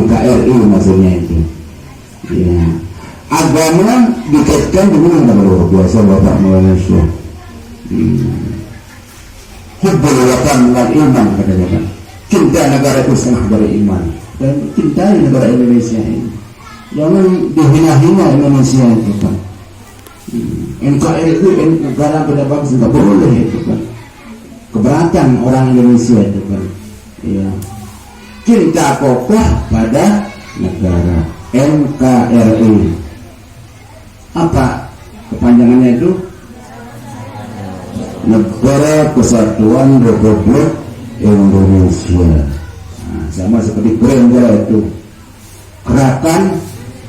NKRI maksudnya itu. Ya. Agama dikaitkan dengan yang luar biasa Bapak Malaysia. Hubbul watan wal iman katanya kan. Cinta negara itu setengah dari iman. Dan cintai negara Indonesia ini. Jangan dihina-hina Indonesia itu kan. NKRI itu negara beda bangsa tidak boleh itu kan. Keberatan orang Indonesia itu kan. Ya. Cinta kokoh pada negara. NKRI. Apa kepanjangannya itu? Negara Kesatuan Republik Indonesia. Nah, sama seperti brandnya itu, Gerakan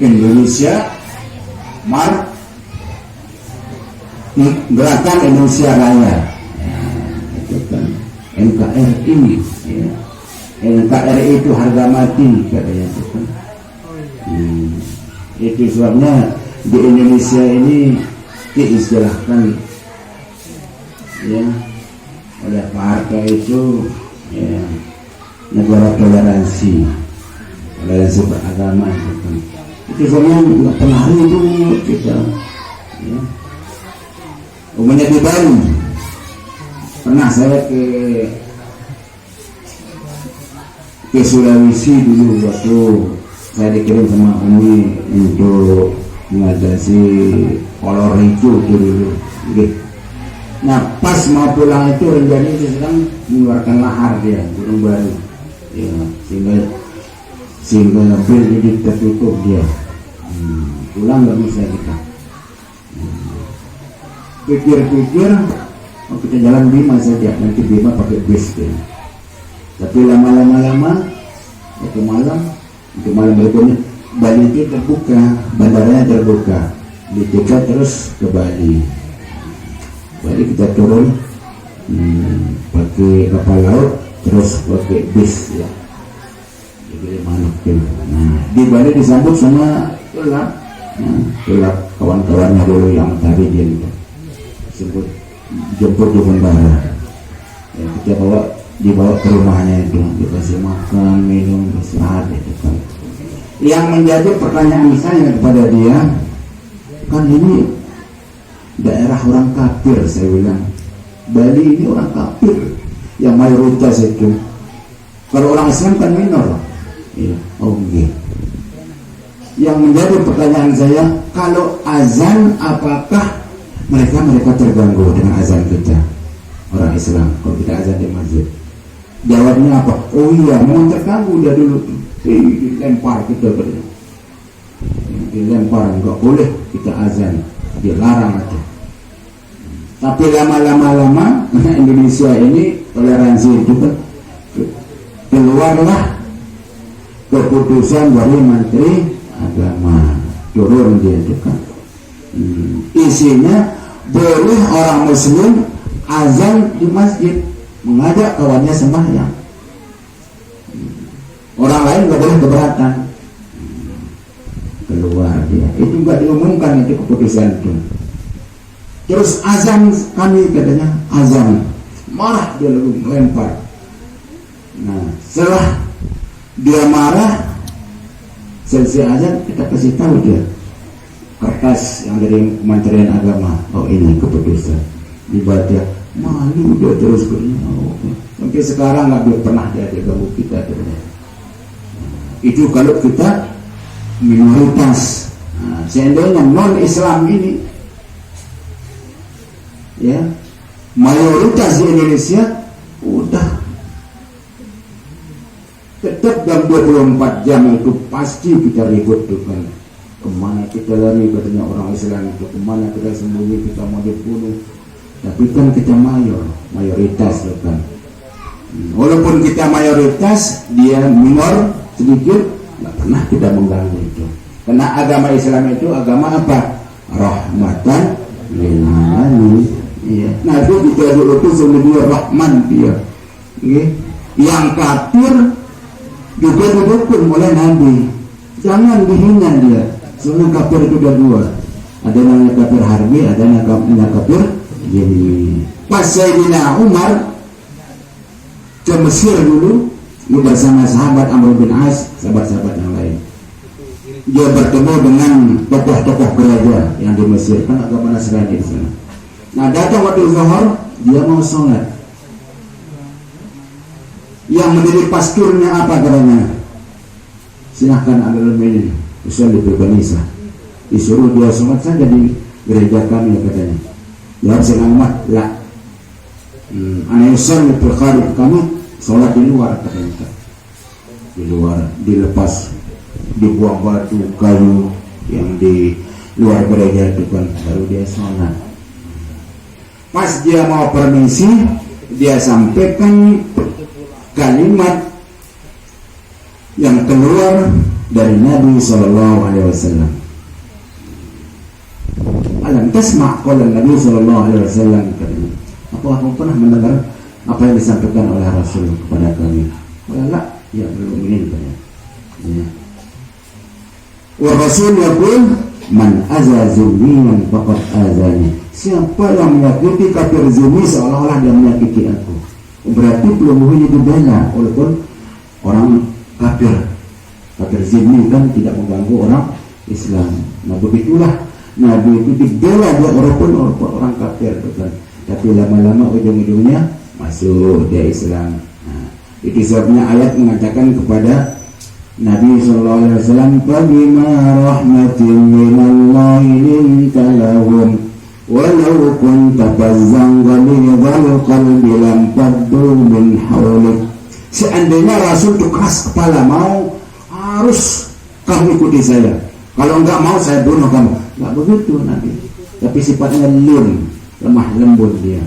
Indonesia Gerakan Indonesia Raya. Itu kan NKRI. Ya. NKRI itu harga mati katanya itu kan. Itu sebabnya di Indonesia ini diistilahkan ya oleh partai itu ya negara toleransi beragama itu kan. Itu sebenarnya nggak pernah itu kita ya. Umumnya di Bali pernah saya ke Sulawesi dulu waktu saya dikirim sama Umi untuk mengatasi kolor hijau dulu. Nah pas mau pulang itu rencananya itu sedang mengeluarkan lahar dia Gunung Baru, ya, sehingga bil jadi tertutup dia. Pulang nggak bisa kita. Pikir-pikir, kita jalan Bima saja, nanti Bima pakai bis deh. Tapi lama-lama itu malam berikutnya Bali itu terbuka, bandaranya terbuka, dibuka terus ke Bali. Bali kita turun pakai kapal laut, terus pakai bis ya. Jadi manuk tuh. Nah di Bali disambut sama Tulak kawan-kawannya dulu yang tadi dia itu sebut jemput di bandara. Ya, kita dibawa ke rumahnya itu, dikasih makan, minum, istirahat itu kan. Yang menjadi pertanyaan saya kepada dia, kan ini daerah orang kafir, saya bilang. Bali ini orang kafir yang mayoritas itu. Kalau orang Islam kan minor. Ya, okay. Yang menjadi pertanyaan saya, kalau azan apakah mereka terganggu dengan azan kita orang Islam kalau kita azan di masjid? Jawabnya apa? Oh iya, memang terganggu dia dulu. Dilempar kita berdua. Dilempar, enggak boleh kita azan, dilarang aja. Tapi lama-lama Indonesia ini toleransi itu kan, keluarlah keputusan dari Menteri Agama, turun dia itu kan. Isinya boleh orang Muslim azan di masjid, mengajak kawannya sembahyang. Orang lain nggak boleh keberatan. Keluar dia. Itu nggak diumumkan itu keputusan itu. Terus azan kami katanya azan, marah dia lalu melempar. Nah setelah dia marah, selesai azan kita kasih tahu dia kertas yang dari Kementerian Agama. Oh ini keputusan. Dibaca, malu dia terus bernyawa. Sampai sekarang nggak pernah dia ganggu kita ternyata. Itu kalau kita minoritas. Nah, seandainya non Islam ini, ya mayoritas di Indonesia, udah tetap dalam 24 jam itu pasti kita ribut tuh kan. Kemana kita lari katanya orang Islam itu, kemana kita sembunyi, kita mau dibunuh. Tapi kan kita mayoritas tuh kan. Walaupun kita mayoritas, dia minor sedikit, nggak pernah kita mengganggu itu. Karena agama Islam itu agama apa? Rahmatan lil alamin. Iya. Nah itu kita dulu tuh sebenarnya Rahman dia. Okay. Yang kafir juga didukung oleh Nabi. Jangan dihina dia. Semua kafir itu ada dua. Ada namanya kafir harbi, ada namanya kafir jadi. Pas Sayyidina Umar ke Mesir dulu, Dia bersama sahabat Amr bin As, sahabat-sahabat yang lain. Dia bertemu dengan tokoh-tokoh gereja yang di Mesir, kan agama Nasrani di sana. Nah, datang waktu zuhur, dia mau sholat. Yang menjadi pasturnya apa katanya? Silahkan Amirul Mukminin, usul lebih banisa. Disuruh dia sholat saja di gereja kami katanya. Jawab sedang umat, lah. Anak usul lebih kharif, kami sholat di luar katanya. Di luar, dilepas, dibuang batu, kayu yang di luar gereja itu kan, baru dia sholat. Pas dia mau permisi, dia sampaikan kalimat yang keluar dari Nabi SAW. Alam tasma' qala Nabi SAW. Apa aku pernah mendengar apa yang disampaikan oleh Rasul kepada kami? Enggak, ya belum ini katanya. Ya. Wa Rasul yaqul man azza zimmiyan faqad azani. Siapa yang menyakiti kafir zimmi seolah-olah dia menyakiti aku. Berarti belum boleh dibela, walaupun orang kafir zimmi kan tidak mengganggu orang Islam. Nah begitulah Nabi itu dibela dia walaupun orang kafir kan. Tapi lama-lama ujung-ujungnya masuk dia Islam. Nah, itu sebabnya ayat mengatakan kepada Nabi SAW, "Fabima rahmatin minallahi linta lahum walau kunta fazzan ghalidhal qalbi lam faddu min hawlik." Seandainya Rasul itu keras kepala, mau harus kamu ikuti saya, kalau enggak mau saya bunuh kamu. Enggak begitu Nabi, tapi sifatnya lin, lemah lembut dia.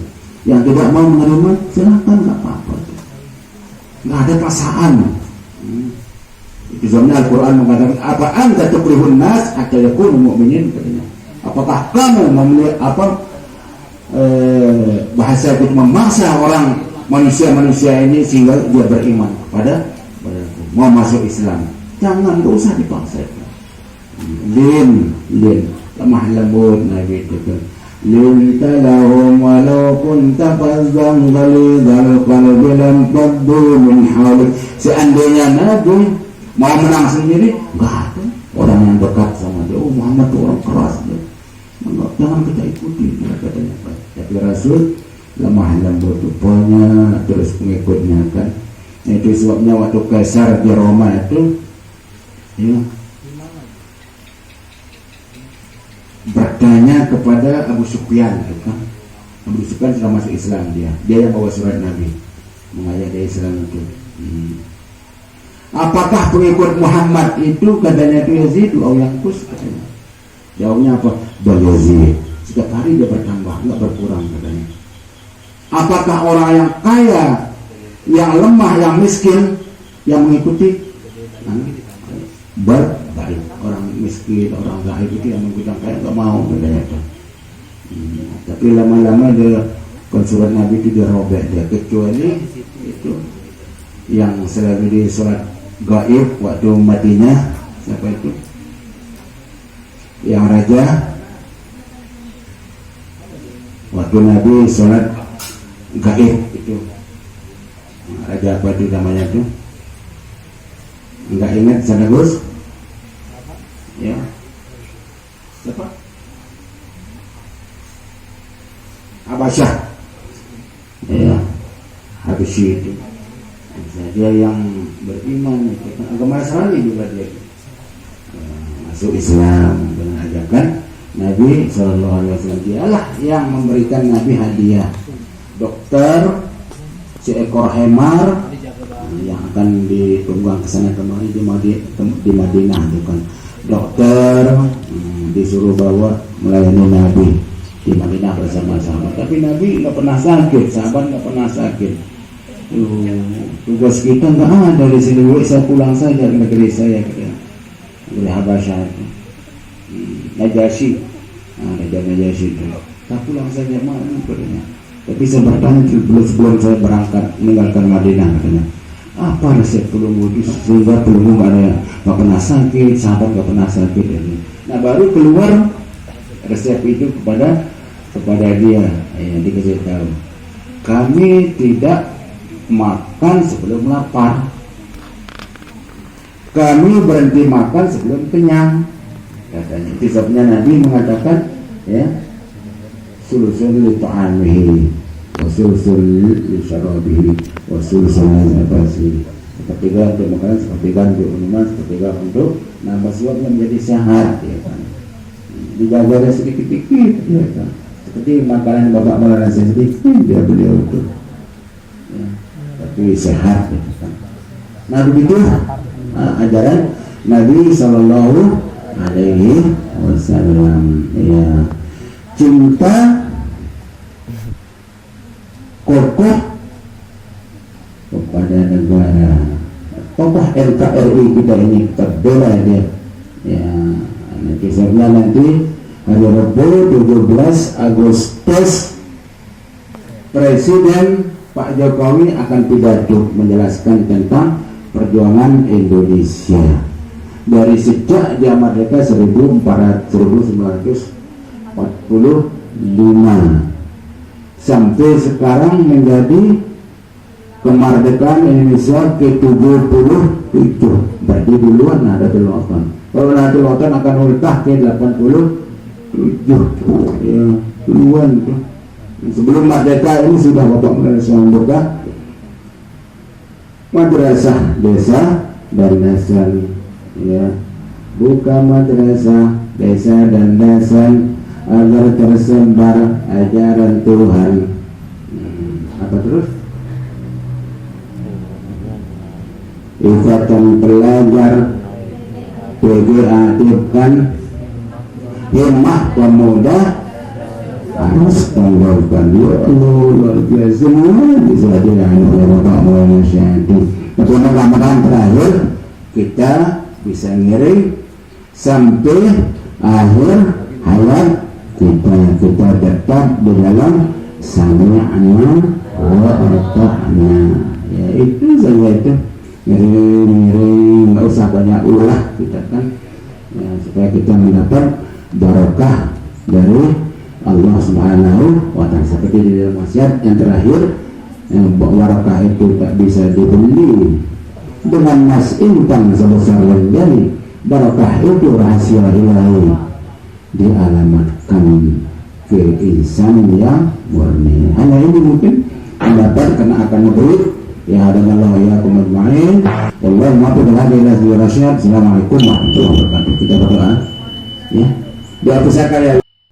Yang tidak mau menerima silahkan, enggak apa-apa, enggak ada paksaan. Itu sebabnya Al-Quran mengatakan, apa anta tukrihun nas hatta yakunu mu'minin katanya. Apakah kamu bahasa itu memaksa orang manusia ini sehingga dia beriman kepada mau masuk Islam? Jangan, enggak usah dipaksa. Lin lemah lembut Nabi itu kan. Lin talahum walau kunta fazzan ghalidhal qalbi lam faddu min hawlik. Seandainya Nabi mau menang sendiri, enggak ada orang yang dekat sama dia. Oh, Muhammad itu orang keras dia. Enggak, jangan kita ikuti katanya. Tapi Rasul lemah lembut rupanya, terus pengikutnya kan. Itu sebabnya waktu Kaisar di Roma itu ya, bertanya kepada Abu Sufyan gitu kan. Abu Sufyan sudah masuk Islam, dia yang bawa surat Nabi mengajak dia Islam itu. Apakah pengikut Muhammad itu katanya itu Yazid atau Yankus katanya? Jawabnya apa? Yazid. Setiap hari dia bertambah, enggak berkurang katanya. Apakah orang yang kaya, yang lemah, yang miskin yang mengikuti? Baik, orang miskin, orang gaib itu yang mengikuti kaya enggak mau katanya itu. Tapi lama-lama dia surat Nabi itu dirobek dia, kecuali itu yang selalu di sholat gaib waktu matinya siapa itu? Yang raja waktu Nabi sholat gaib itu, raja apa itu namanya itu? Enggak ingat sana Gus? Ya, siapa? Abasyah. Ya, Habsyi itu. Dia yang beriman itu kan agama Nasrani juga dia masuk Islam dengan ajakan Nabi SAW. Dialah yang memberikan Nabi hadiah dokter seekor hemar yang akan ditunggang ke sana kemari di Madinah itu kan. Dokter disuruh bawa melayani Nabi di Madinah bersama-sama. Tapi Nabi nggak pernah sakit, sahabat nggak pernah sakit. Tugas kita nggak ada di sini. Saya pulang saja ke negeri saya, negeri Habasyah itu. Najasyi, Raja Najasyi itu. Saya pulang saja mana katanya. Tapi saya bertanya sebelum saya berangkat meninggalkan Madinah katanya, apa resep pelung wudhu sehingga pelung nggak pernah sakit, sahabat nggak pernah sakit ini. Nah baru keluar resep itu kepada dia, dikasih tahu. Kami tidak makan sebelum lapar. kami berhenti makan sebelum kenyang, katanya. Sebabnya Nabi mengatakan, ya, sulusul li ta'amihi wa sulusul li syarabihi wa sulusul li nafasihi. Sepertiga untuk makanan, sepertiga untuk minuman, sepertiga untuk nafas yang menjadi sehat, ya kan. Dijaga sedikit-sedikit, ya kan. Seperti makanan bapak malah sedikit, dia beliau itu, ya, tapi sehat, ya kan. Nah begitu ajaran Nabi Sallallahu Alaihi Wasallam, ya. Cinta kokoh kepada negara, tokoh NKRI kita ini kita bela dia, ya. Kisahnya nanti hari Rabu 17 Agustus Presiden Pak Jokowi akan pidato menjelaskan tentang perjuangan Indonesia dari sejak dia merdeka 1945 sampai sekarang menjadi kemerdekaan Indonesia ke-77. Berarti duluan Nahdlatul Ulama. Kalau Nahdlatul Ulama akan ultah ke 87, ya, duluan tuh. Sebelum merdeka ini sudah Bapak membuka madrasah desa dan dasan, ya, buka madrasah desa dan dasan agar tersebar ajaran Tuhan. Apa terus? Ikatan pelajar PGA aktifkan, himmah pemuda harus tanggalkan. Ya Allah, luar biasa, semua bisa dilakukan oleh Bapak Malaysia. Tapi mudah-mudahan terakhir kita bisa ngiring sampai akhir hayat kita tetap di dalam sami'na wa ata'na. Ya itu saja itu. Ngiring nggak usah banyak ulah kita kan, ya, supaya kita mendapat barokah dari Allah Subhanahu wa Ta'ala. Seperti di dalam wasiat yang terakhir, barokah itu tak bisa dibeli dengan mas intan sebesar lenjani. Barokah itu rahasia ilahi, dialamatkan ke insan yang murni. Hanya ini mungkin mendapat karena akan memberi. Ya dengan Allah ya kumadmain. Allah maafkan hadirin. Assalamualaikum warahmatullahi wabarakatuh. Kita berdoa, ya. Doa besar kalian.